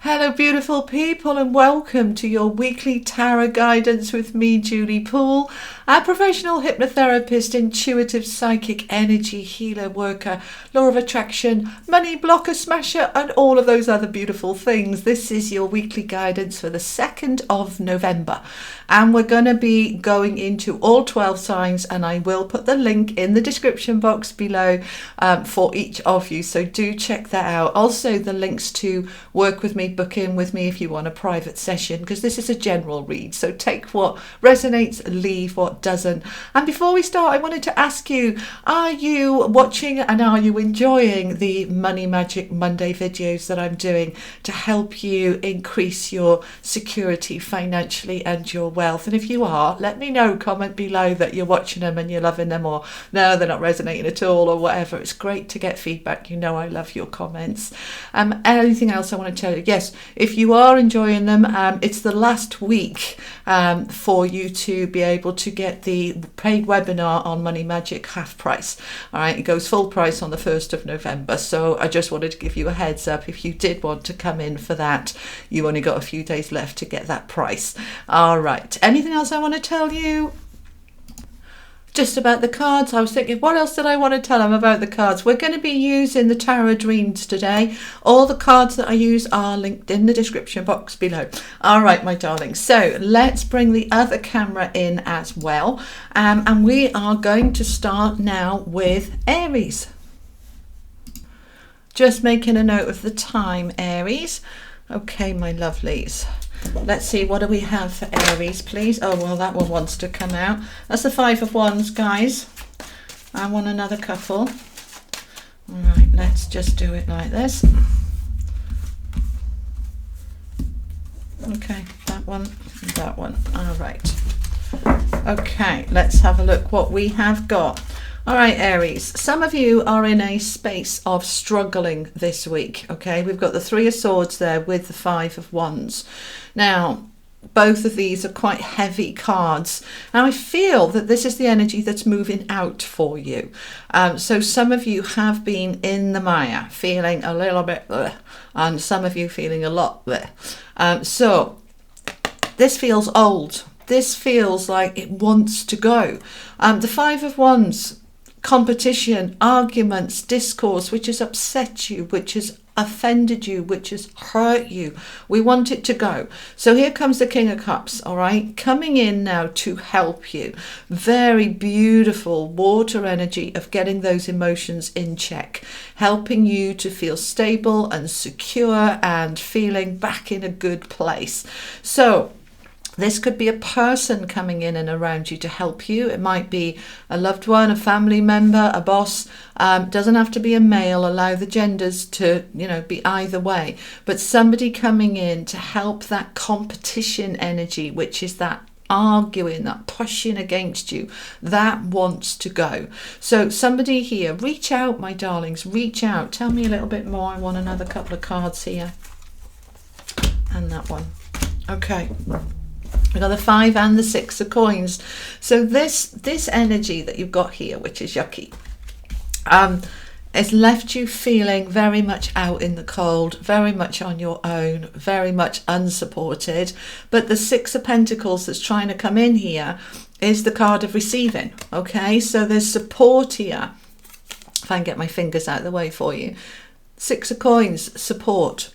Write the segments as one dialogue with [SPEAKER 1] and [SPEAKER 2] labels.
[SPEAKER 1] Hello beautiful people, and welcome to your weekly tarot guidance with me, Julie Poole, a professional hypnotherapist, intuitive psychic energy healer, worker, law of attraction, money blocker smasher, and all of those other beautiful things. This is your weekly guidance for the 2nd of November, and we're going to be going into all 12 signs, and I will put the link in the description box below for each of you, so do check that out. Also the links to work with me, book in with me if you want a private session, because this is a general read, so take what resonates, leave what doesn't. And before we start, I wanted to ask you, are you watching and are you enjoying the Money Magic Monday videos that I'm doing to help you increase your security financially and your wealth? And if you are, let me know, comment below that you're watching them and you're loving them, or no, they're not resonating at all, or whatever. It's great to get feedback. You know I love your comments. Anything else I want to tell you? Yes, if you are enjoying them, it's the last week for you to be able to get the paid webinar on Money Magic half price. All right, it goes full price on the 1st of November. So I just wanted to give you a heads up. If you did want to come in for that, you only got a few days left to get that price. All right, anything else I want to tell you? Just about the cards, I was thinking, what else did I want to tell them about the cards? We're going to be using the Tarot Dreams today. All the cards that I use are linked in the description box below. All right, my darlings. So let's bring the other camera in as well. And we are going to start now with Aries. Just making a note of the time, Aries. Okay, my lovelies. Let's see, what do we have for Aries, please? Oh, well, that one wants to come out. That's the 5 of Wands, guys. I want another couple. All right, let's just do it like this. Okay, that one, that one. All right. Okay, let's have a look what we have got. All right, Aries, some of you are in a space of struggling this week, okay? We've got the 3 of Swords there with the 5 of Wands. Now, both of these are quite heavy cards. Now, I feel that this is the energy that's moving out for you. So some of you have been in the mire, feeling a little bit, and some of you feeling a lot there. So this feels old. This feels like it wants to go. The 5 of Wands, competition, arguments, discourse, which has upset you, which has offended you, which has hurt you. We want it to go. So here comes the King of Cups, all right, coming in now to help you. Very beautiful water energy of getting those emotions in check, helping you to feel stable and secure and feeling back in a good place. So this could be a person coming in and around you to help you. It might be a loved one, a family member, a boss. Doesn't have to be a male. Allow the genders to, be either way. But somebody coming in to help that competition energy, which is that arguing, that pushing against you, that wants to go. So somebody here, reach out, my darlings, reach out. Tell me a little bit more. I want another couple of cards here. And that one. Okay. We've got the 5 and the 6 of coins. So this energy that you've got here, which is yucky, has left you feeling very much out in the cold, very much on your own, very much unsupported. But the 6 of Pentacles that's trying to come in here is the card of receiving. Okay, so there's support here. If I can get my fingers out of the way for you. 6 of coins, support,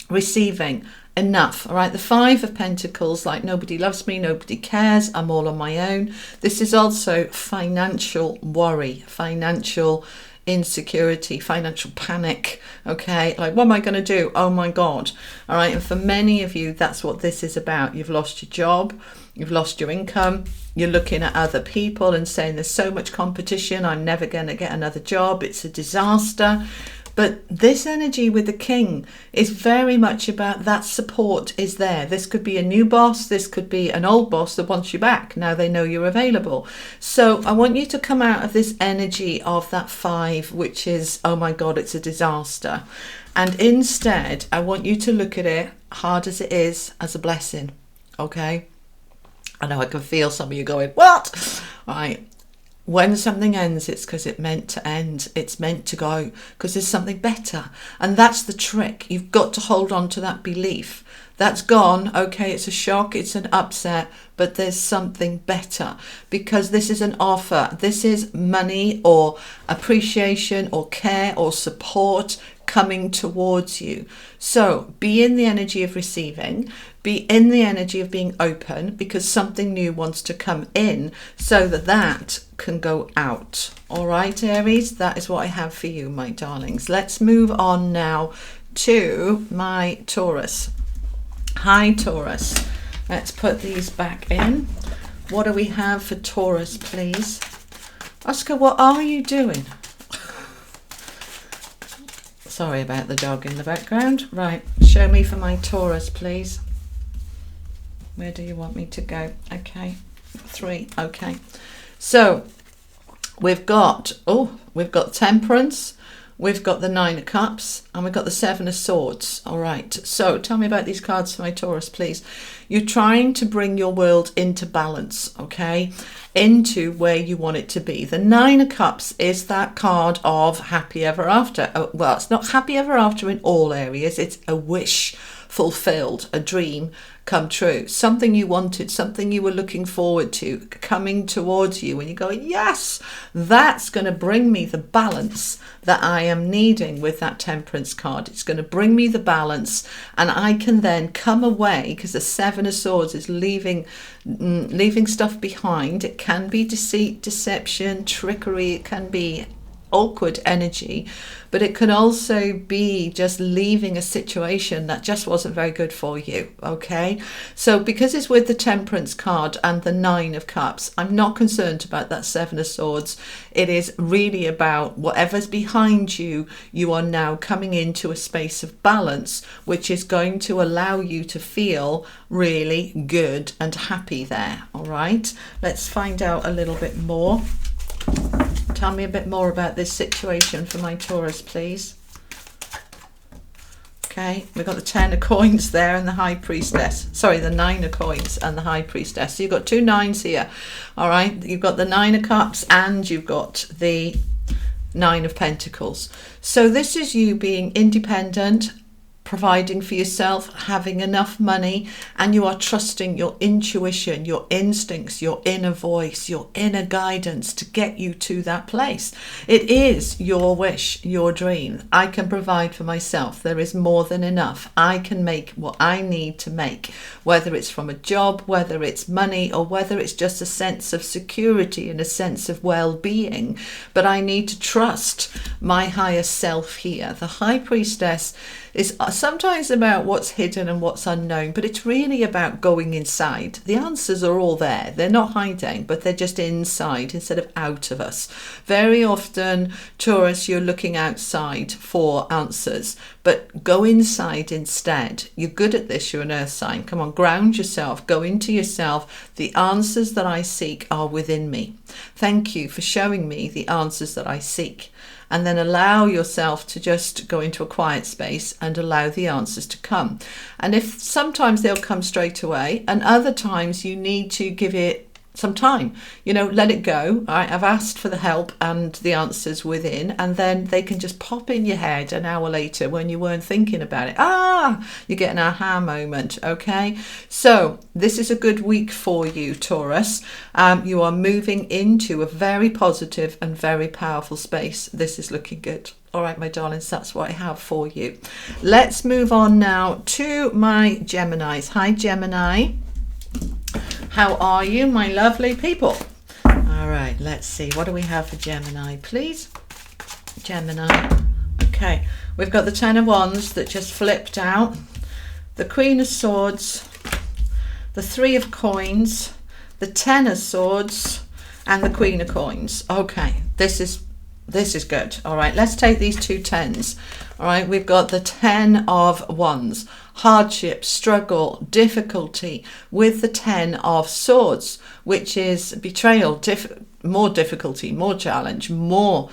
[SPEAKER 1] receiving. Enough. All right, the 5 of Pentacles, like nobody loves me, nobody cares, I'm all on my own. This is also financial worry, financial insecurity, financial panic. Okay, like, what am I going to do? Oh my God. All right, and for many of you, that's what this is about. You've lost your job, you've lost your income, you're looking at other people and saying there's so much competition, I'm never going to get another job, it's a disaster. But this energy with the King is very much about that support is there. This could be a new boss. This could be an old boss that wants you back. Now they know you're available. So I want you to come out of this energy of that 5, which is, oh my God, it's a disaster. And instead, I want you to look at it, hard as it is, as a blessing. Okay? I know I can feel some of you going, what? All right. when something ends, it's because it meant to end. It's meant to go because there's something better. And that's the trick. You've got to hold on to that belief. That's gone. Okay, it's a shock, it's an upset, but there's something better, because this is an offer. This is money or appreciation or care or support coming towards you. So be in the energy of receiving, be in the energy of being open, because something new wants to come in so that that can go out. All right, Aries, that is what I have for you, my darlings. Let's move on now to my Taurus. Hi, Taurus. Let's put these back in. What do we have for Taurus, please? Oscar, what are you doing? Sorry about the dog in the background. Right, show me for my Taurus, please. Where do you want me to go? Okay, 3. Okay, so we've got Temperance, we've got the 9 of Cups, and we've got the 7 of Swords. All right, so tell me about these cards for my Taurus, please. You're trying to bring your world into balance, okay, into where you want it to be. The 9 of Cups is that card of happy ever after. Oh, well, it's not happy ever after in all areas. It's a wish fulfilled, a dream come true, something you wanted, something you were looking forward to coming towards you, and you're going, yes, that's going to bring me the balance that I am needing with that Temperance card. It's going to bring me the balance, and I can then come away, because the 7 of Swords is leaving stuff behind. It can be deceit, deception, trickery, it can be awkward energy, but it can also be just leaving a situation that just wasn't very good for you. Okay, so because it's with the Temperance card and the 9 of Cups, I'm not concerned about that 7 of Swords. It is really about whatever's behind you. You are now coming into a space of balance, which is going to allow you to feel really good and happy there. All right, let's find out a little bit more. Tell me a bit more about this situation for my Taurus, please. Okay, we've got the 10 of Coins there and the High Priestess. Sorry, the 9 of Coins and the High Priestess. So you've got 2 9s here. All right, you've got the 9 of Cups and you've got the 9 of Pentacles. So this is you being independent, providing for yourself, having enough money, and you are trusting your intuition, your instincts, your inner voice, your inner guidance to get you to that place. It is your wish, your dream. I can provide for myself. There is more than enough. I can make what I need to make, whether it's from a job, whether it's money, or whether it's just a sense of security and a sense of well-being. But I need to trust my higher self here. The High Priestess is sometimes about what's hidden and what's unknown, but it's really about going inside. The answers are all there. They're not hiding, but they're just inside instead of out of us. Very often, Taurus, you're looking outside for answers, but go inside instead. You're good at this. You're an earth sign. Come on, ground yourself. Go into yourself. The answers that I seek are within me. Thank you for showing me the answers that I seek. And then allow yourself to just go into a quiet space and allow the answers to come. And if sometimes they'll come straight away, and other times you need to give it some time, let it go. I've asked for the help and the answers within, and then they can just pop in your head an hour later when you weren't thinking about it. You get an aha moment. Okay, so this is a good week for you, Taurus. You are moving into a very positive and very powerful space. This is looking good. All right, my darlings, that's what I have for you. Let's move on now to my Geminis. Hi, Gemini. How are you, my lovely people? All right, let's see. What do we have for Gemini, please? Gemini. Okay, we've got the 10 of Wands that just flipped out, the Queen of Swords, the 3 of Coins, the 10 of Swords, and the Queen of Coins. Okay, this is good. All right, let's take these 2 10s. All right, we've got the 10 of Wands, hardship, struggle, difficulty, with the 10 of Swords, which is betrayal, more difficulty, more challenge, more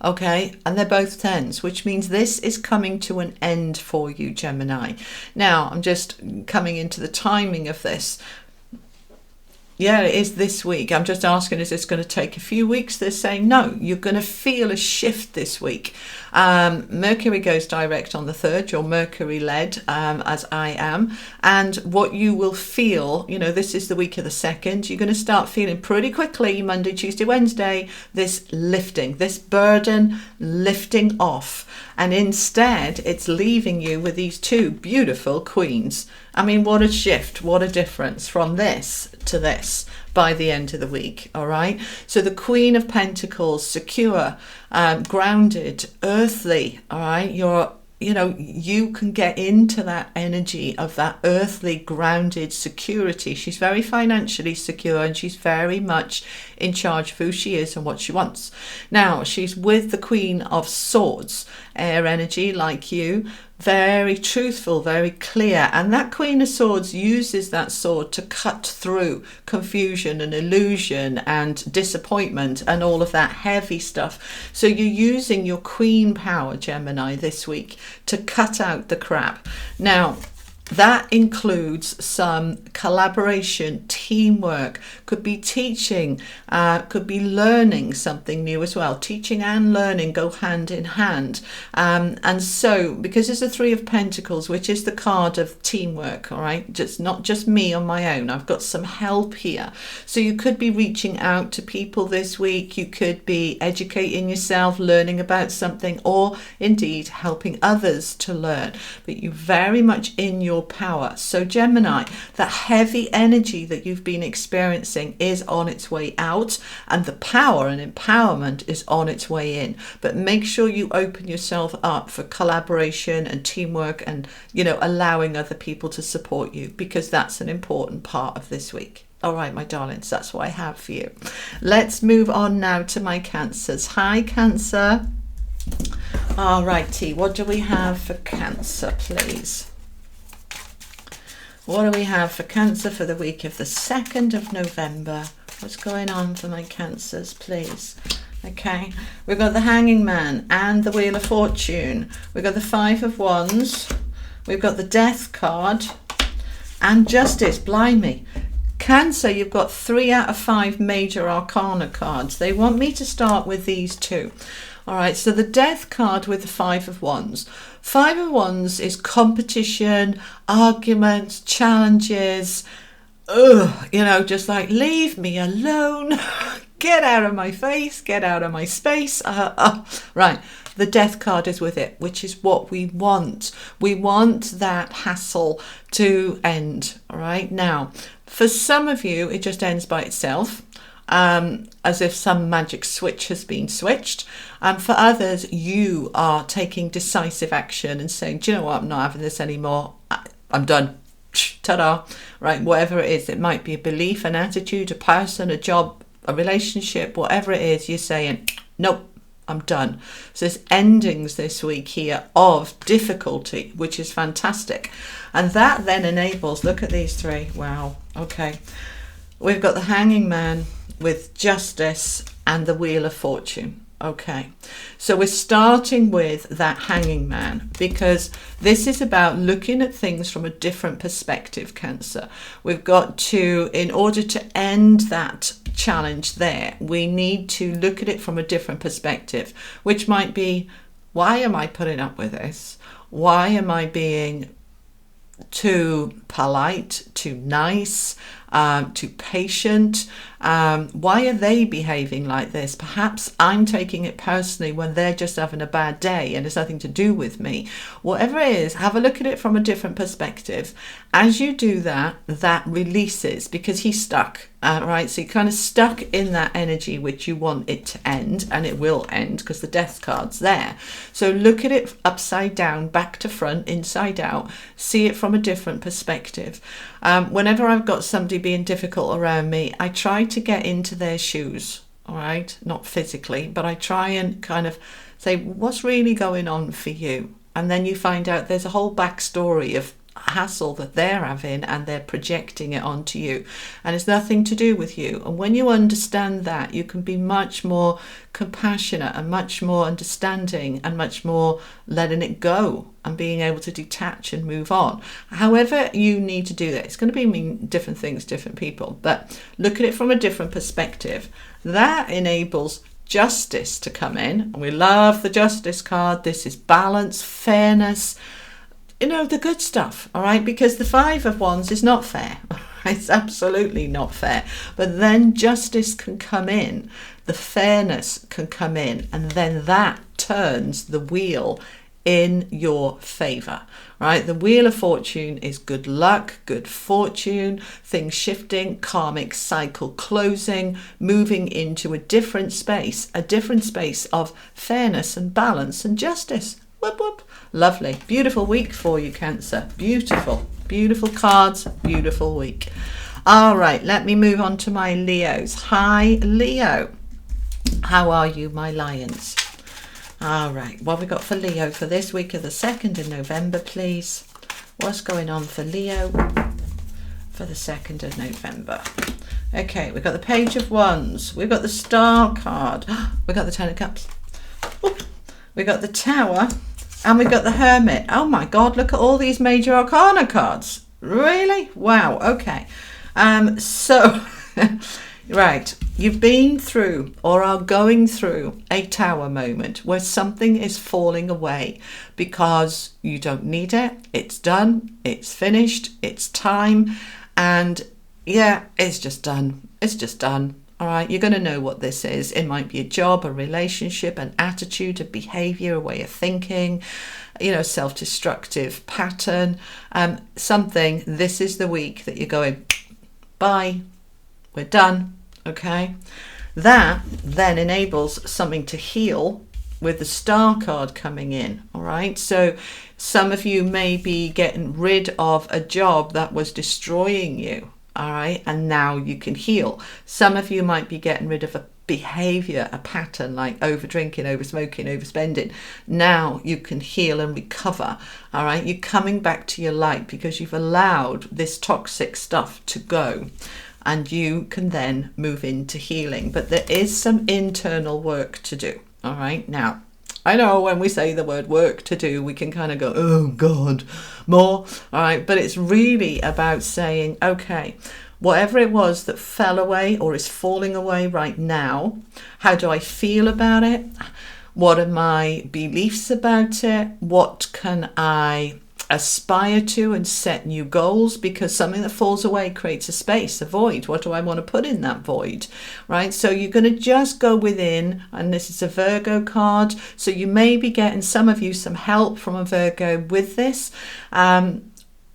[SPEAKER 1] okay, and they're both 10s, which means this is coming to an end for you, Gemini. Now I'm just coming into the timing of this. Yeah, it is this week. I'm just asking, is this going to take a few weeks? They're saying no, you're going to feel a shift this week. Mercury goes direct on the 3rd. You're Mercury led, as I am. And what you will feel, this is the week of the 2nd. You're going to start feeling pretty quickly, Monday, Tuesday, Wednesday, this lifting, this burden lifting off. And instead, it's leaving you with these 2 beautiful queens. I mean, what a shift, what a difference from this to this by the end of the week. All right. So the Queen of Pentacles, secure, grounded, earthly. All right. You can get into that energy of that earthly grounded security. She's very financially secure, and she's very much in charge of who she is and what she wants. Now, she's with the Queen of Swords, air energy like you, very truthful, very clear. And that Queen of Swords uses that sword to cut through confusion and illusion and disappointment and all of that heavy stuff. So you're using your queen power, Gemini, this week to cut out the crap. Now, that includes some collaboration, teamwork, could be teaching, could be learning something new as well. Teaching and learning go hand in hand. And so, because it's the 3 of Pentacles, which is the card of teamwork, all right, not just me on my own. I've got some help here. So you could be reaching out to people this week. You could be educating yourself, learning about something, or indeed helping others to learn. But you're very much in your power. So Gemini, that heavy energy that you've been experiencing is on its way out, and the power and empowerment is on its way in. But make sure you open yourself up for collaboration and teamwork, and allowing other people to support you, because that's an important part of this week. All right, my darlings, that's what I have for you. Let's move on now to my Cancers. Hi, Cancer. All righty, what do we have for Cancer, please? What do we have for Cancer for the week of the 2nd of November? What's going on for my Cancers, please? Okay, we've got the Hanging Man and the Wheel of Fortune. We've got the 5 of Wands. We've got the Death card and Justice. Blimey. Cancer, you've got 3 out of 5 major arcana cards. They want me to start with these 2. All right, so the Death card with the 5 of Wands. 5 of Wands is competition, arguments, challenges. Just like, leave me alone. Get out of my face, get out of my space. Right, the Death card is with it, which is what we want. We want that hassle to end. All right, now, for some of you, it just ends by itself. As if some magic switch has been switched. For others, you are taking decisive action and saying, do you know what, I'm not having this anymore. I'm done. Ta-da. Right, whatever it is, it might be a belief, an attitude, a person, a job, a relationship, whatever it is, you're saying, nope, I'm done. So there's endings this week here of difficulty, which is fantastic. And that then enables, look at these 3. Wow. Okay. We've got the Hanging Man with Justice and the Wheel of Fortune. Okay, so we're starting with that Hanging Man, because this is about looking at things from a different perspective, Cancer. We've got to, in order to end that challenge there, we need to look at it from a different perspective, which might be, why am I putting up with this? Why am I being too polite, too nice, too patient? Why are they behaving like this? Perhaps I'm taking it personally when they're just having a bad day and it's nothing to do with me. Whatever it is, have a look at it from a different perspective. As you do that, that releases, because he's stuck. Right, so you're kind of stuck in that energy which you want it to end, and it will end because the Death card's there. So look at it upside down, back to front, inside out. See it from a different perspective. Whenever I've got somebody being difficult around me, I try to get into their shoes. All right, not physically, but I try and kind of say, what's really going on for you? And then you find out there's a whole backstory of hassle that they're having and they're projecting it onto you, and it's nothing to do with you. And when you understand that, you can be much more compassionate and much more understanding and much more letting it go and being able to detach and move on. However you need to do that, it's going to mean different things, different people, but look at it from a different perspective. That enables justice to come in, and we love the justice card. This is balance, fairness, you know, the good stuff, all right? Because the Five of Wands is not fair. It's absolutely not fair. But then justice can come in, the fairness can come in, and then that turns the wheel in your favor, right? The Wheel of Fortune is good luck, good fortune, things shifting, karmic cycle closing, moving into a different space of fairness and balance and justice. Whoop, whoop. Lovely. Beautiful week for you, Cancer. Beautiful. Beautiful cards. Beautiful week. All right, let me move on to my Leos. Hi, Leo. How are you, my lions? All right, what have we got for Leo for this week of the 2nd of November, please? What's going on for Leo for the 2nd of November? Okay, we've got the Page of Wands. We've got the Star card. We've got the Ten of Cups. We've got the Tower. And we've got the Hermit. Oh my God, look at all these major arcana cards. Really? Wow, okay. So, right, you've been through or are going through a Tower moment where something is falling away because you don't need it. It's done. It's finished. It's time. And yeah, it's just done. It's just done. All right, you're going to know what this is. It might be a job, a relationship, an attitude, a behavior, a way of thinking, you know, self-destructive pattern, something. This is the week that you're going, bye, we're done, okay? That then enables something to heal with the Star card coming in, all right? So some of you may be getting rid of a job that was destroying you. All right, and now you can heal. Some of you might be getting rid of a behavior, a pattern like over drinking, over smoking, overspending. Now you can heal and recover. All right, you're coming back to your light because you've allowed this toxic stuff to go, and you can then move into healing. But there is some internal work to do. All right, now I know when we say the word work to do, we can kind of go, oh God, more. All right. But it's really about saying, okay, whatever it was that fell away or is falling away right now, how do I feel about it? What are my beliefs about it? What can I aspire to and set new goals? Because something that falls away creates a space, a void. What do I want to put in that void, right? So you're going to just go within, and this is a Virgo card, so you may be getting, some of you, some help from a Virgo with this,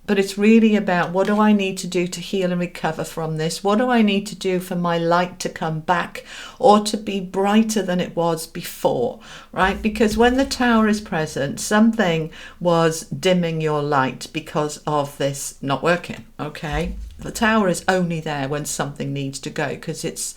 [SPEAKER 1] but it's really about, what do I need to do to heal and recover from this? What do I need to do for my light to come back or to be brighter than it was before, right? Because when the Tower is present, something was dimming your light because of this not working, okay? The Tower is only there when something needs to go because it's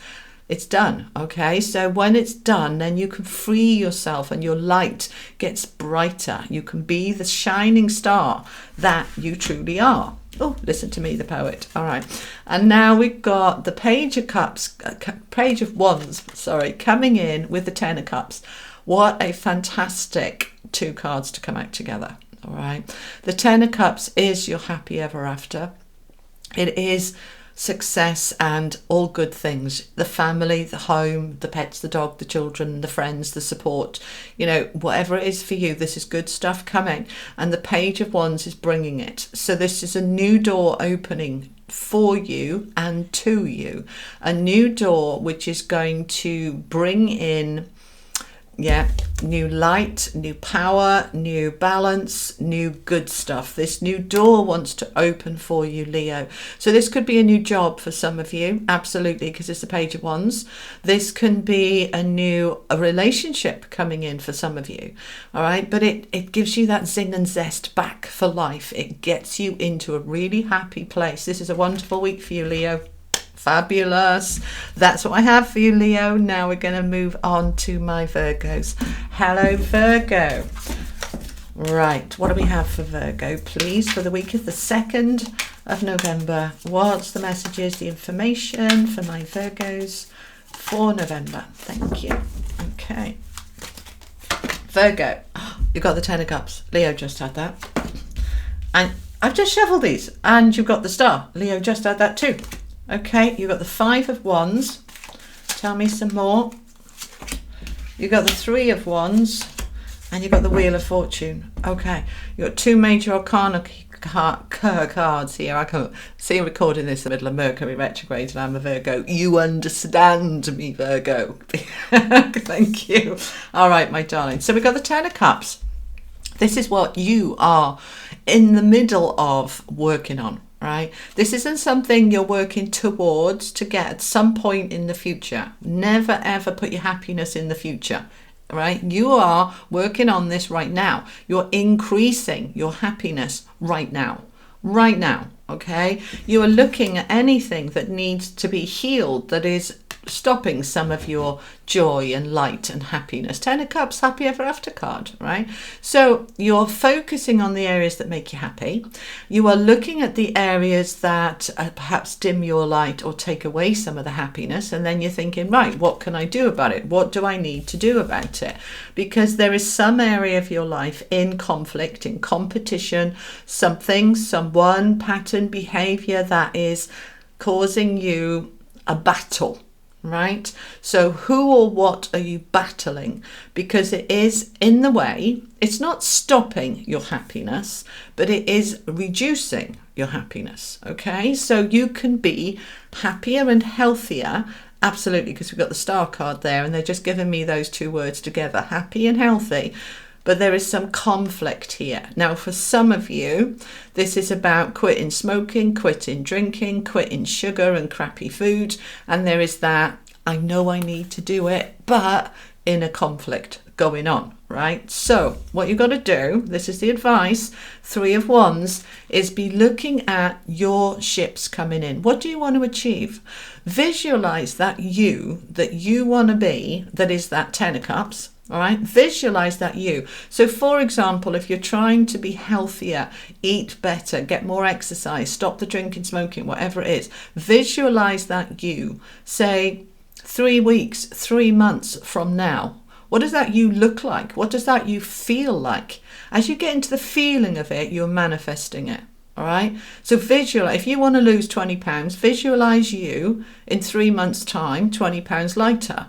[SPEAKER 1] done, okay? So when it's done, then you can free yourself and your light gets brighter. You can be the shining star that you truly are. Oh, listen to me, the poet. All right. And now we've got the Page of Cups, Page of Wands, sorry, coming in with the Ten of Cups. What a fantastic two cards to come out together, all right? The Ten of Cups is your happy ever after. It is success and all good things, the family, the home, the pets, the dog, the children, the friends, the support, you know, whatever it is for you, this is good stuff coming, and the Page of Wands is bringing it. So this is a new door opening for you and to you, a new door which is going to bring in new light, new power, new balance, new good stuff. This new door wants to open for you, Leo. So this could be a new job for some of you, absolutely, because it's the Page of Wands. This can be a relationship coming in for some of you, all right? But it gives you that zing and zest back for life. It gets you into a really happy place. This is a wonderful week for you, Leo. Fabulous. That's what I have for you, Leo. Now we're going to move on to my Virgos. Hello, Virgo. Right, what do we have for Virgo, please, for the week of the 2nd of November? What's the messages, the information for my Virgos for November? Thank you. Okay. Virgo, you've got the 10 of Cups. Leo just had that. And I've just shuffled these. And you've got the Star. Leo just had that too. Okay, you've got the 5 of Wands. Tell me some more. You've got the 3 of Wands. And you've got the Wheel of Fortune. Okay, you've got 2 major arcana cards here. I can see recording this in the middle of Mercury retrograde and I'm a Virgo. You understand me, Virgo. Thank you. All right, my darling. So we've got the 10 of Cups. This is what you are in the middle of working on, right? This isn't something you're working towards to get at some point in the future. Never, ever put your happiness in the future. Right? You are working on this right now. You're increasing your happiness right now. Right now. Okay? You are looking at anything that needs to be healed, that is stopping some of your joy and light and happiness. 10 of Cups, happy ever after card, right? So you're focusing on the areas that make you happy. You are looking at the areas that perhaps dim your light or take away some of the happiness. And then you're thinking, right, what can I do about it? What do I need to do about it? Because there is some area of your life in conflict, in competition, something, someone, pattern, behavior that is causing you a battle. Right? So who or what are you battling? Because it is in the way. It's not stopping your happiness, but it is reducing your happiness. Okay? So you can be happier and healthier. Absolutely, because we've got the Star card there and they're just giving me those 2 words together, happy and healthy. But there is some conflict here. Now, for some of you, this is about quitting smoking, quitting drinking, quitting sugar and crappy food. And there is that, I know I need to do it, but in a conflict going on, right? So what you've got to do, this is the advice, 3 of Wands, is be looking at your ships coming in. What do you want to achieve? Visualize that you want to be, that is that 10 of Cups. All right, visualize that you. So for example, if you're trying to be healthier, eat better, get more exercise, stop the drinking, smoking, whatever it is, visualize that you. Say 3 weeks, 3 months from now. What does that you look like? What does that you feel like? As you get into the feeling of it, you're manifesting it. All right. So visualize, if you want to lose 20 pounds, visualize you in 3 months' time, 20 pounds lighter.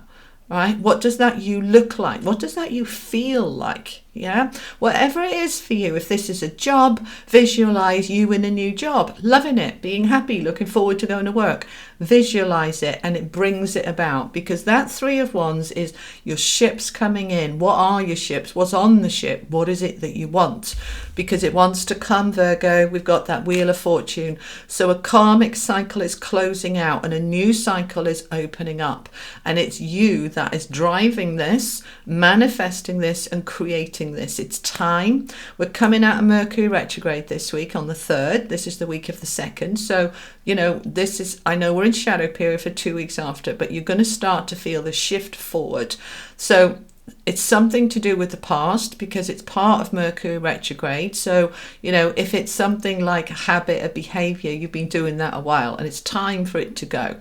[SPEAKER 1] Right? What does that you look like? What does that you feel like? Yeah, whatever it is for you. If this is a job, visualize you in a new job, loving it, being happy, looking forward to going to work. Visualize it and it brings it about, because that 3 of Wands is your ships coming in. What are your ships? What's on the ship? What is it that you want? Because it wants to come, Virgo. We've got that Wheel of Fortune. So a karmic cycle is closing out and a new cycle is opening up. And it's you that is driving this, manifesting this and creating this. It's time. We're coming out of Mercury retrograde this week on the 3rd. This is the week of the 2nd. So, you know, this is, I know we're in shadow period for 2 weeks after, but you're going to start to feel the shift forward. So it's something to do with the past because it's part of Mercury retrograde. So, you know, if it's something like a habit, a behavior, you've been doing that a while and it's time for it to go.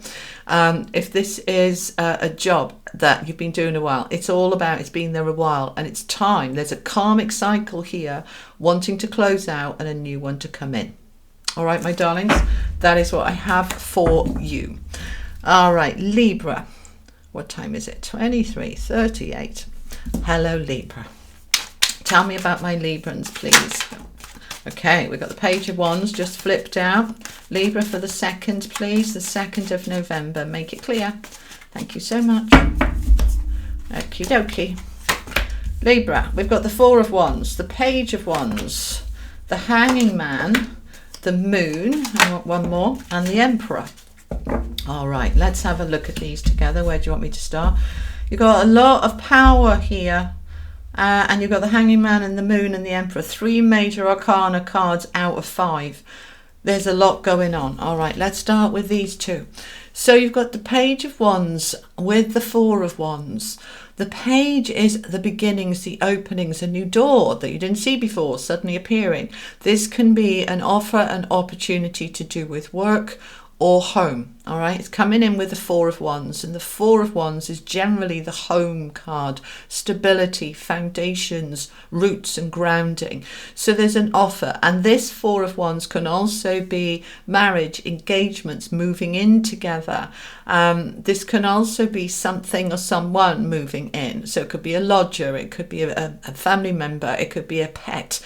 [SPEAKER 1] If this is a job that you've been doing a while, it's all about, it's been there a while and it's time. There's a karmic cycle here wanting to close out and a new one to come in. All right, my darlings, that is what I have for you. All right, Libra. What time is it? 23:38. Hello, Libra. Tell me about my Librans, please. Okay, we've got the Page of Wands just flipped out. Libra for the 2nd, please. The 2nd of November. Make it clear. Thank you so much. Okie dokie. Libra, we've got the 4 of Wands, the Page of Wands, the Hanging Man, the Moon, I want one more, and the Emperor. All right, let's have a look at these together. Where do you want me to start? You've got a lot of power here. And you've got the Hanging Man and the Moon and the Emperor. 3 major arcana cards out of 5. There's a lot going on. All right, let's start with these 2. So you've got the Page of Wands with the 4 of Wands. The page is the beginnings, the openings, a new door that you didn't see before suddenly appearing. This can be an offer, an opportunity to do with work or home. All right, it's coming in with the Four of Wands, and the Four of Wands is generally the home card, stability, foundations, roots and grounding. So there's an offer, and this Four of Wands can also be marriage, engagements, moving in together. This can also be something or someone moving in. So it could be a lodger, it could be a family member, it could be a pet.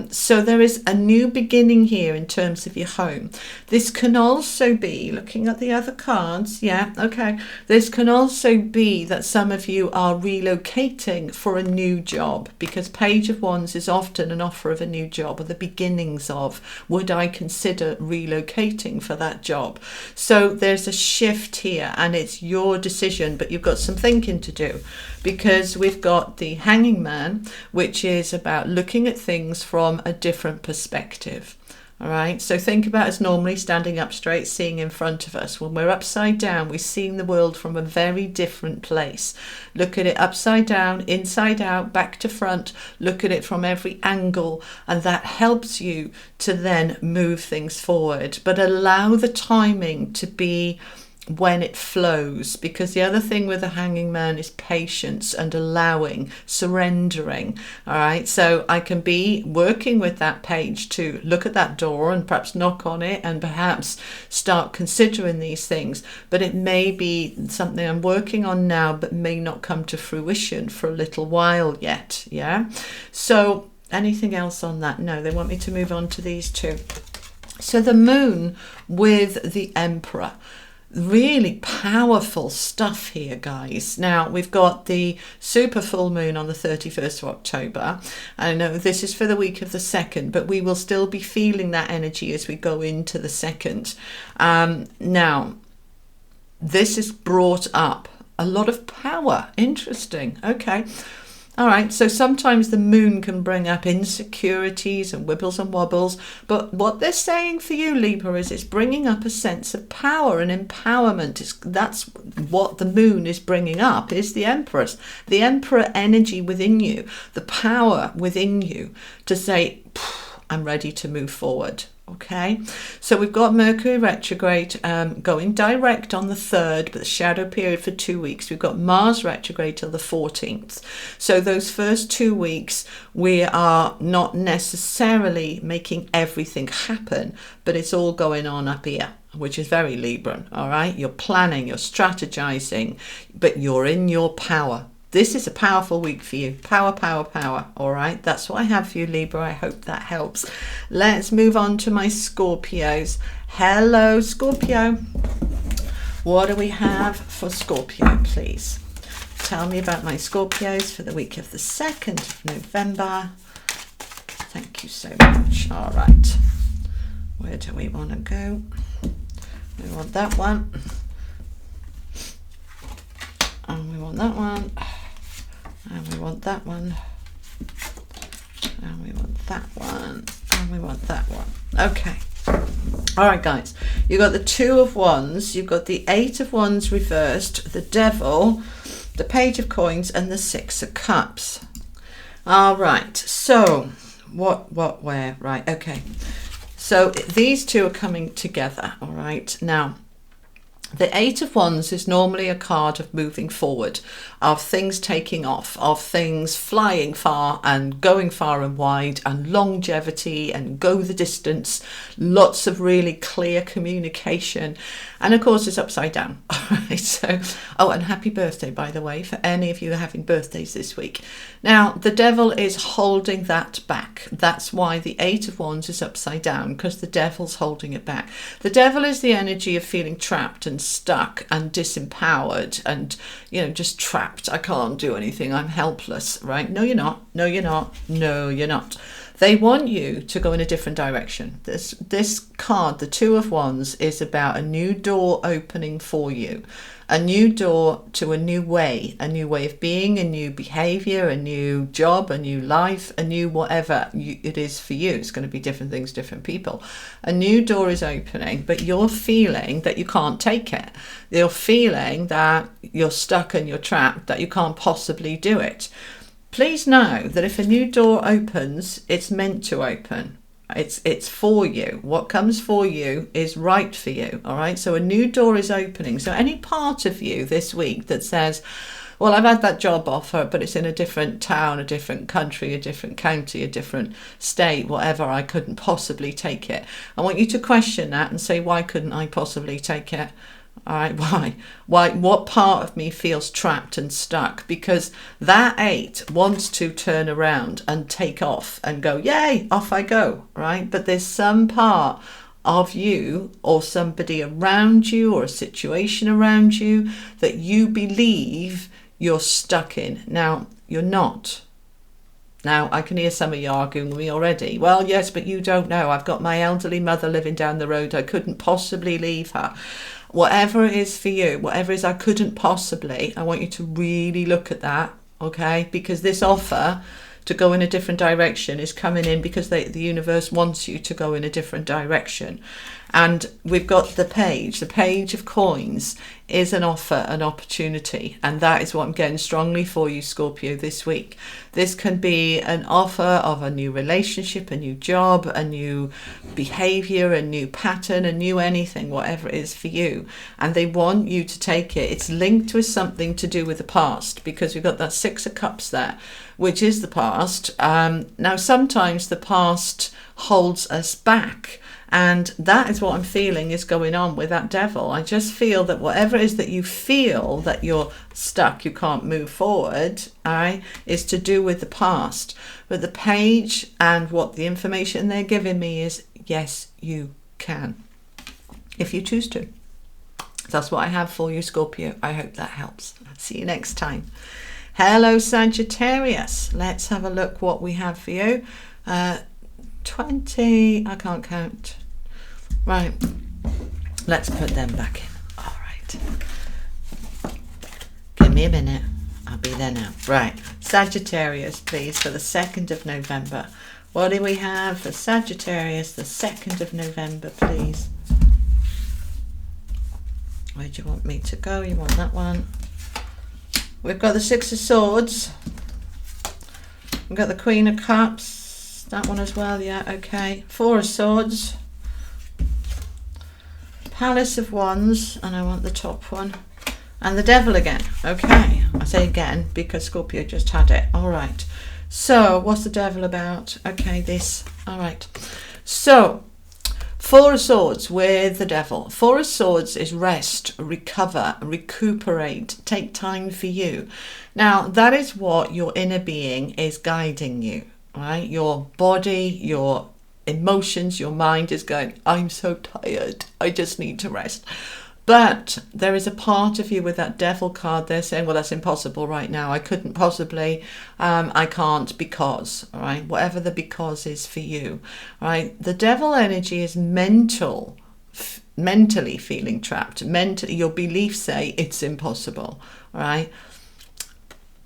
[SPEAKER 1] So there is a new beginning here in terms of your home. This can also be, looking at the other cards, yeah, okay, this can also be that some of you are relocating for a new job, because Page of Wands is often an offer of a new job, or the beginnings of, would I consider relocating for that job? So there's a shift here, and it's your decision, but you've got some thinking to do, because we've got the Hanging Man, which is about looking at things from a different perspective. All right, so think about us normally standing up straight, seeing in front of us. When we're upside down, we're seeing the world from a very different place. Look at it upside down, inside out, back to front. Look at it from every angle, and that helps you to then move things forward. But allow the timing to be when it flows, because the other thing with the Hanging Man is patience and allowing, surrendering. All right, so I can be working with that page to look at that door and perhaps knock on it and perhaps start considering these things, but it may be something I'm working on now but may not come to fruition for a little while yet. Yeah, so anything else on that? No, they want me to move on to these two. So the Moon with the Emperor. Really powerful stuff here, guys. Now, we've got the super full moon on the 31st of October. I know this is for the week of the 2nd, but we will still be feeling that energy as we go into the 2nd. Now, this has brought up a lot of power. Interesting. Okay. All right, so sometimes the moon can bring up insecurities and wibbles and wobbles, but what they're saying for you, Libra, is it's bringing up a sense of power and empowerment. That's what the moon is bringing up, is the Empress, the Emperor energy within you, the power within you to say, I'm ready to move forward. Okay, so we've got Mercury retrograde going direct on the 3rd, but the shadow period for 2 weeks. We've got Mars retrograde till the 14th. So those first 2 weeks, we are not necessarily making everything happen, but it's all going on up here, which is very Libran. All right, you're planning, you're strategizing, but you're in your power. This is a powerful week for you. Power, power, power. All right, that's what I have for you, Libra. I hope that helps. Let's move on to my Scorpios. Hello, Scorpio. What do we have for Scorpio, please? Tell me about my Scorpios for the week of the 2nd of November. Thank you so much. All right. Where do we want to go? We want that one. And we want that one. And we want that one, and we want that one, and we want that one. Okay. All right, guys. You've got the Two of Wands, you've got the Eight of Wands reversed, the Devil, the Page of Coins, and the Six of Cups. All right. So, where? Right. Okay. So these two are coming together. All right. Now, the Eight of Wands is normally a card of moving forward, of things taking off, of things flying far and going far and wide, and longevity and go the distance, lots of really clear communication. And of course, it's upside down. All right. So, oh, and happy birthday, by the way, for any of you having birthdays this week. Now, the Devil is holding that back. That's why the Eight of Wands is upside down, because the Devil's holding it back. The Devil is the energy of feeling trapped and stuck and disempowered and, you know, just trapped. I can't do anything. I'm helpless, right? No, you're not. No, you're not. No, you're not. They want you to go in a different direction. This card, the Two of Wands, is about a new door opening for you. A new door to a new way of being, a new behavior, a new job, a new life, a new whatever it is for you. It's going to be different things, different people. A new door is opening, but you're feeling that you can't take it. You're feeling that you're stuck and you're trapped, that you can't possibly do it. Please know that if a new door opens, it's meant to open. It's for you. What comes for you is right for you. All right. So a new door is opening. So any part of you this week that says, well, I've had that job offer, but it's in a different town, a different country, a different county, a different state, whatever, I couldn't possibly take it. I want you to question that and say, why couldn't I possibly take it? All right, why? What part of me feels trapped and stuck? Because that 8 wants to turn around and take off and go, yay, off I go, right? But there's some part of you or somebody around you or a situation around you that you believe you're stuck in. Now, you're not. Now, I can hear some of you arguing with me already. Well, yes, but you don't know. I've got my elderly mother living down the road. I couldn't possibly leave her. Whatever it is for you, whatever it is I couldn't possibly, I want you to really look at that, okay? Because this offer to go in a different direction is coming in because the universe wants you to go in a different direction. And we've got the Page of Coins is an offer, an opportunity. And that is what I'm getting strongly for you, Scorpio, this week. This can be an offer of a new relationship, a new job, a new behavior, a new pattern, a new anything, whatever it is for you. And they want you to take it. It's linked with something to do with the past because we've got that 6 of Cups there, which is the past. Now, sometimes the past holds us back. And that is what I'm feeling is going on with that Devil. I just feel that whatever it is that you feel that you're stuck, you can't move forward, is to do with the past. But the Page and what the information they're giving me is, yes, you can, if you choose to. That's what I have for you, Scorpio. I hope that helps. See you next time. Hello, Sagittarius. Let's have a look what we have for you. 20, I can't count. Right, let's put them back in. All right. Give me a minute. I'll be there now. Right, Sagittarius, please, for the 2nd of November. What do we have for Sagittarius, the 2nd of November, please? Where do you want me to go? You want that one? We've got the 6 of Swords. We've got the Queen of Cups. That one as well, yeah, okay. 4 of Swords. Palace of Wands, and I want the top one. And the Devil again, okay. I say again because Scorpio just had it. All right. So, what's the Devil about? Okay, this. All right. So, 4 of Swords with the Devil. 4 of Swords is rest, recover, recuperate, take time for you. Now, that is what your inner being is guiding you, right? Your body, your emotions, your mind is going, I'm so tired, I just need to rest. But there is a part of you with that Devil card there saying, well, that's impossible right now, I couldn't possibly, I can't because, all right, whatever the because is for you, right? The Devil energy is mentally feeling trapped. Mentally, your beliefs say it's impossible, all right?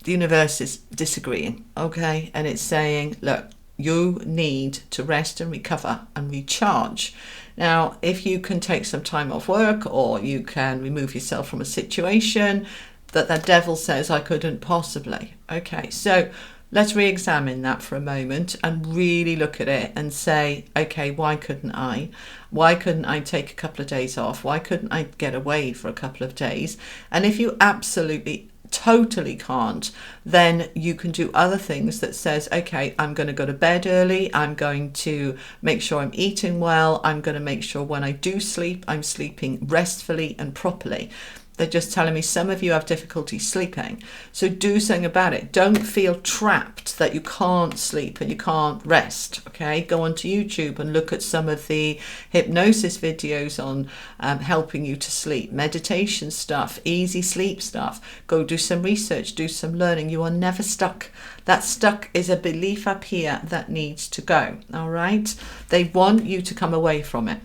[SPEAKER 1] The universe is disagreeing, okay? And it's saying, look, you need to rest and recover and recharge. Now, if you can take some time off work or you can remove yourself from a situation that Devil says, I couldn't possibly. Okay, so let's re-examine that for a moment and really look at it and say, okay, why couldn't I? Why couldn't I take a couple of days off? Why couldn't I get away for a couple of days? And if you absolutely totally can't, then you can do other things that says, okay, I'm going to go to bed early, I'm going to make sure I'm eating well, I'm going to make sure when I do sleep, I'm sleeping restfully and properly. They're just telling me some of you have difficulty sleeping. So do something about it. Don't feel trapped that you can't sleep and you can't rest. Okay, go onto YouTube and look at some of the hypnosis videos on helping you to sleep, meditation stuff, easy sleep stuff. Go do some research, do some learning. You are never stuck. That stuck is a belief up here that needs to go. All right, they want you to come away from it,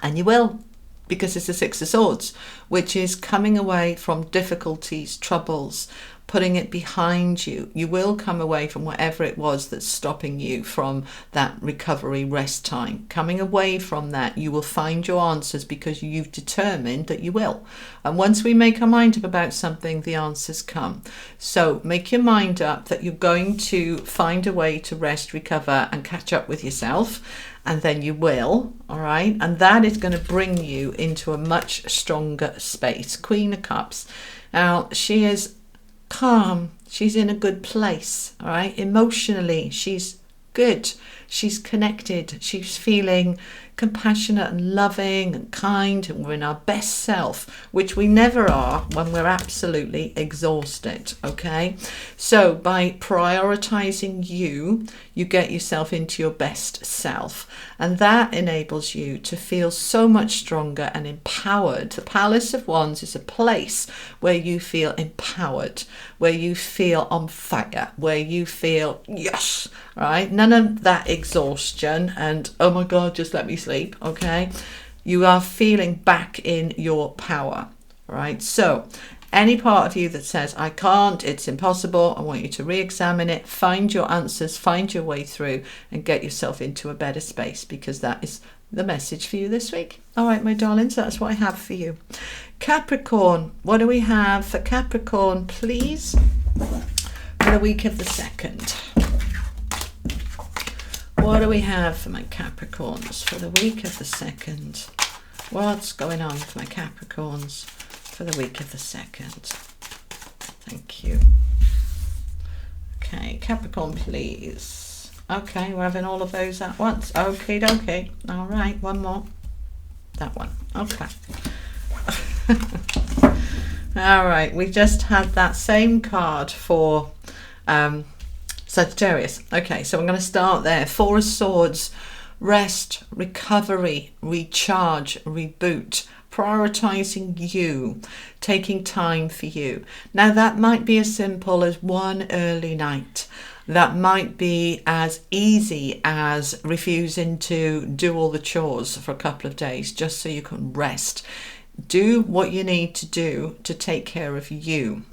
[SPEAKER 1] and you will, because it's the Six of Swords, which is coming away from difficulties, troubles, putting it behind you. You will come away from whatever it was that's stopping you from that recovery rest time. Coming away from that, you will find your answers because you've determined that you will. And once we make our mind up about something, the answers come. So make your mind up that you're going to find a way to rest, recover, and catch up with yourself. And then you will, all right? And that is going to bring you into a much stronger space. Queen of Cups. Now, she is calm. She's in a good place, all right? Emotionally, she's good. She's connected. She's feeling compassionate and loving and kind, and we're in our best self, which we never are when we're absolutely exhausted. Okay, so by prioritizing you, you get yourself into your best self, and that enables you to feel so much stronger and empowered. The Palace of Wands is a place where you feel empowered, where you feel on fire, where you feel yes, right? None of that exhaustion and oh my god, just let me sleep. Okay, you are feeling back in your power, right? So any part of you that says I can't, it's impossible, I want you to re-examine it, find your answers, find your way through, and get yourself into a better space, because that is the message for you this week. All right, my darlings, that's what I have for you. Capricorn, what do we have for Capricorn, please, for the week of the 2nd? What do we have for my Capricorns for the week of the 2nd? What's going on for my Capricorns for the week of the 2nd? Thank you. Okay, Capricorn, please. Okay, we're having all of those at once. Okay, okay. All right, one more. That one. Okay. All right, we just had that same card for Sagittarius. Okay, so I'm going to start there. Four of Swords, rest, recovery, recharge, reboot, prioritizing you, taking time for you. Now that might be as simple as one early night. That might be as easy as refusing to do all the chores for a couple of days just so you can rest. Do what you need to do to take care of you,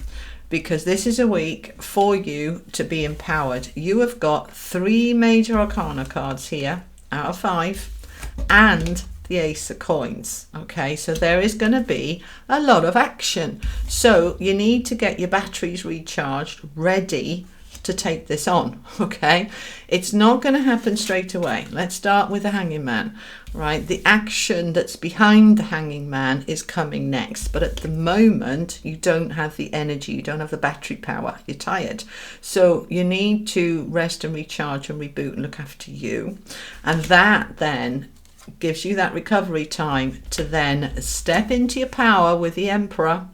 [SPEAKER 1] because this is a week for you to be empowered. You have got 3 major arcana cards here out of 5 and the Ace of Coins. Okay, so there is going to be a lot of action. So you need to get your batteries recharged, ready to take this on. Okay, it's not going to happen straight away. Let's start with the Hanging Man, right? The action that's behind the Hanging Man is coming next, but at the moment you don't have the energy, you don't have the battery power, you're tired, so you need to rest and recharge and reboot and look after you, and that then gives you that recovery time to then step into your power with the Emperor,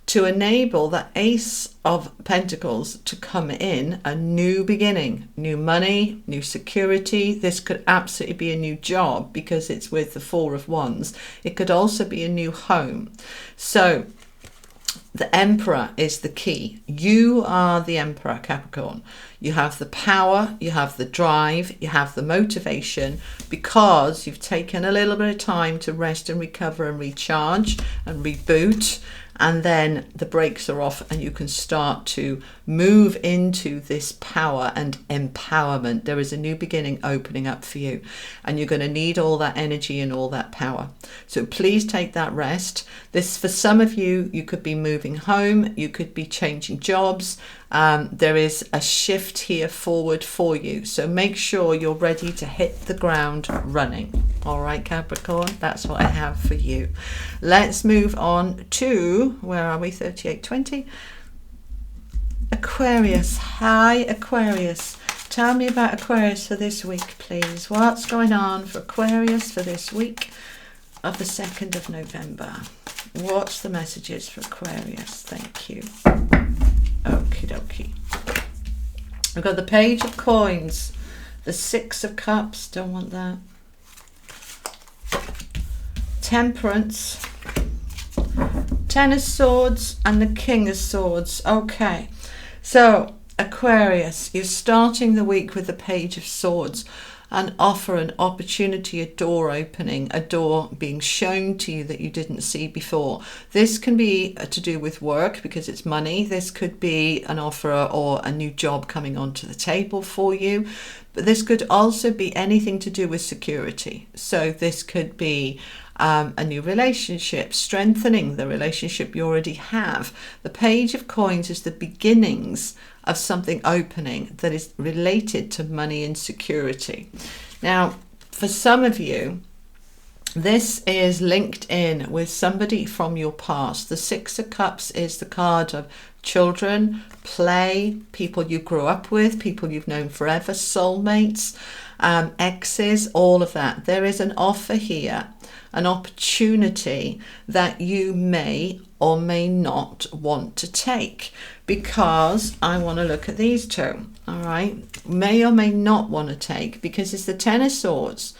[SPEAKER 1] to enable the Ace of Pentacles to come in, a new beginning, new money, new security. This could absolutely be a new job because it's with the Four of Wands. It could also be a new home. So the Emperor is the key. You are the Emperor, Capricorn. You have the power, you have the drive, you have the motivation, because you've taken a little bit of time to rest and recover and recharge and reboot. And then the brakes are off and you can start to move into this power and empowerment. There is a new beginning opening up for you, and you're going to need all that energy and all that power. So please take that rest. This, for some of you, you could be moving home, you could be changing jobs. There is a shift here forward for you. So make sure you're ready to hit the ground running. All right, Capricorn, that's what I have for you. Let's move on to, where are we? 3820. Aquarius. Hi, Aquarius. Tell me about Aquarius for this week, please. What's going on for Aquarius for this week of the 2nd of November? What's the messages for Aquarius? Thank you. Okie dokie. We've got the Page of Coins, the Six of Cups, don't want that. Temperance, Ten of Swords, and the King of Swords. Okay, so Aquarius, you're starting the week with the Page of Swords, an offer, an opportunity, a door opening, a door being shown to you that you didn't see before. This can be to do with work because it's money. This could be an offer or a new job coming onto the table for you. But this could also be anything to do with security. So this could be a new relationship, strengthening the relationship you already have. The Page of Coins is the beginnings of something opening that is related to money and security. Now, for some of you, this is linked in with somebody from your past. The Six of Cups is the card of children, play, people you grew up with, people you've known forever, soulmates, exes, all of that. There is an offer here, an opportunity that you may or may not want to take, because I want to look at these two. All right, may or may not want to take, because it's the Ten of Swords,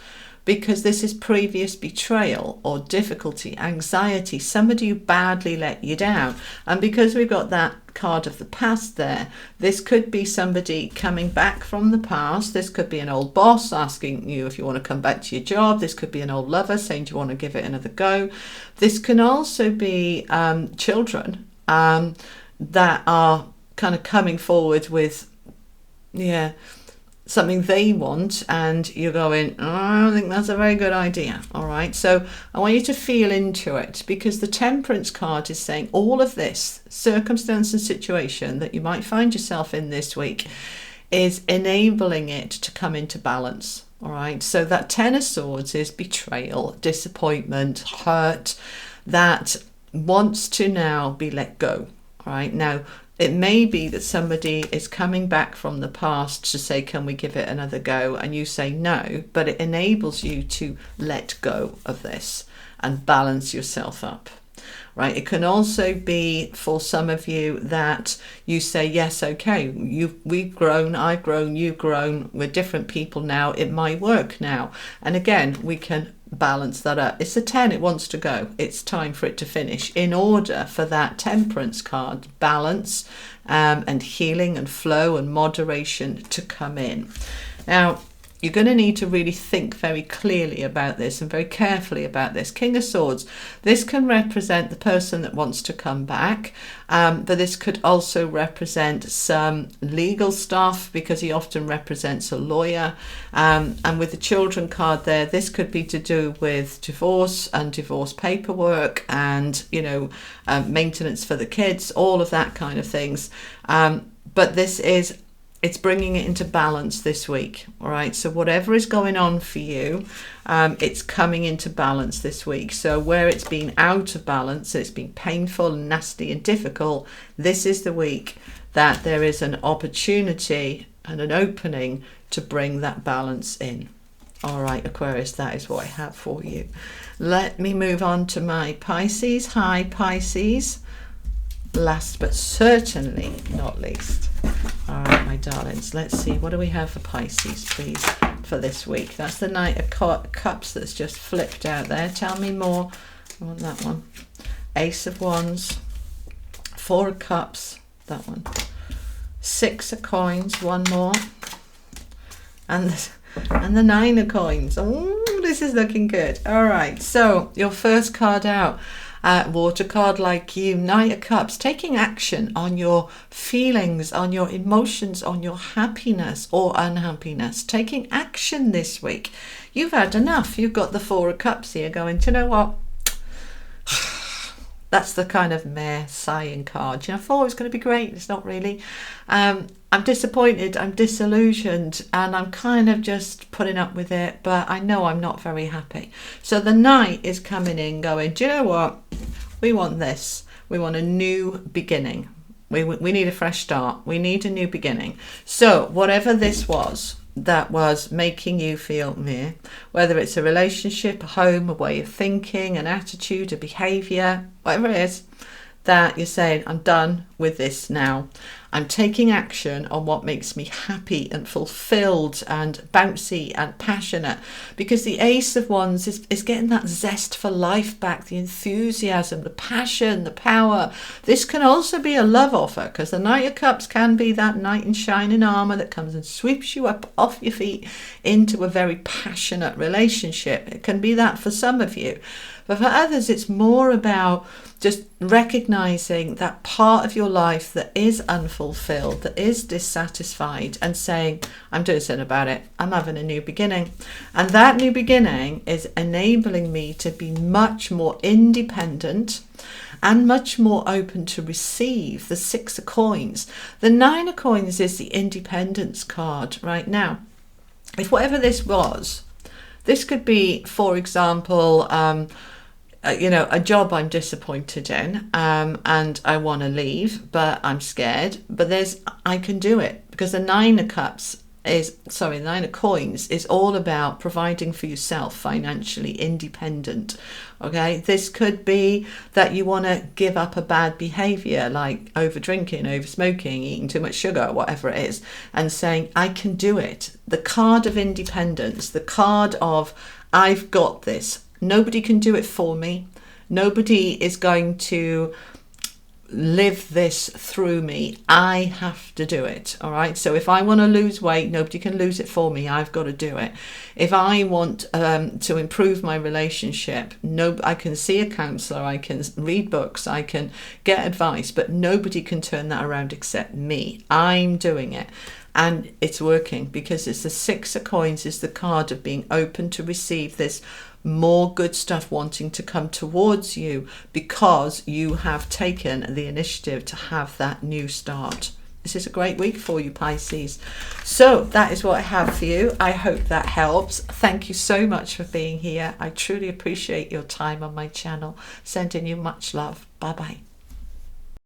[SPEAKER 1] because this is previous betrayal or difficulty, anxiety, somebody who badly let you down. And because we've got that card of the past there, this could be somebody coming back from the past. This could be an old boss asking you if you want to come back to your job. This could be an old lover saying, do you want to give it another go? This can also be children that are kind of coming forward with, something they want, and you're going, oh, I don't think that's a very good idea. All right, so I want you to feel into it, because the Temperance card is saying all of this circumstance and situation that you might find yourself in this week is enabling it to come into balance. All right, so that Ten of Swords is betrayal, disappointment, hurt that wants to now be let go. All right, now it may be that somebody is coming back from the past to say, can we give it another go? And you say no, but it enables you to let go of this and balance yourself up, right? It can also be for some of you that you say, yes, okay, we've grown, I've grown, you've grown, we're different people now, it might work now. And again, we can balance that up. It's a 10, it wants to go. It's time for it to finish in order for that Temperance card, balance and healing and flow and moderation to come in. Now, you're going to need to really think very clearly about this and very carefully about this. King of Swords, this can represent the person that wants to come back, but this could also represent some legal stuff, because he often represents a lawyer. And with the Children card there, this could be to do with divorce and divorce paperwork and, maintenance for the kids, all of that kind of things. But this is, it's bringing it into balance this week. All right, so whatever is going on for you, it's coming into balance this week. So where it's been out of balance, it's been painful and nasty and difficult, this is the week that there is an opportunity and an opening to bring that balance in. All right, Aquarius, that is what I have for you. Let me move on to my Pisces. Hi, Pisces. Last but certainly not least. All right, my darlings, let's see. What do we have for Pisces, please, for this week? That's the Knight of Cups that's just flipped out there. Tell me more. I want that one. Ace of Wands. Four of Cups. That one. Six of Coins. One more. And the Nine of Coins. Oh, this is looking good. All right, so your first card out. Water card, like you, Knight of Cups, taking action on your feelings, on your emotions, on your happiness or unhappiness, taking action this week. You've had enough. You've got the Four of Cups here going, do you know what? That's the kind of meh sighing card. I thought it was going to be great. It's not really. I'm disappointed, I'm disillusioned, and I'm kind of just putting up with it, but I know I'm not very happy. So the Knight is coming in going, do you know what? We want this. We want a new beginning. We need a fresh start. We need a new beginning. So whatever this was that was making you feel meh, whether it's a relationship, a home, a way of thinking, an attitude, a behavior, whatever it is, that you're saying, I'm done with this now. I'm taking action on what makes me happy and fulfilled and bouncy and passionate, because the Ace of Wands is getting that zest for life back, the enthusiasm, the passion, the power. This can also be a love offer, because the Knight of Cups can be that knight in shining armor that comes and sweeps you up off your feet into a very passionate relationship. It can be that for some of you. But for others, it's more about just recognizing that part of your life that is unfulfilled, that is dissatisfied, and saying, I'm doing something about it. I'm having a new beginning. And that new beginning is enabling me to be much more independent and much more open to receive the Six of Coins. The Nine of Coins is the independence card right now. If whatever this was, this could be, for example, a job I'm disappointed in, and I want to leave, but I'm scared. But I can do it, because the Nine of Coins is all about providing for yourself, financially independent. Okay, this could be that you want to give up a bad behavior like over drinking, over smoking, eating too much sugar, whatever it is, and saying, I can do it. The card of independence, the card of I've got this. Nobody can do it for me. Nobody is going to live this through me. I have to do it. All right. So if I want to lose weight, nobody can lose it for me. I've got to do it. If I want to improve my relationship, I can see a counselor, I can read books, I can get advice, but nobody can turn that around except me. I'm doing it. And it's working, because it's the Six of Coins is the card of being open to receive this more good stuff wanting to come towards you, because you have taken the initiative to have that new start. This is a great week for you, Pisces. So that is what I have for you. I hope that helps. Thank you so much for being here. I truly appreciate your time on my channel. Sending you much love. Bye bye.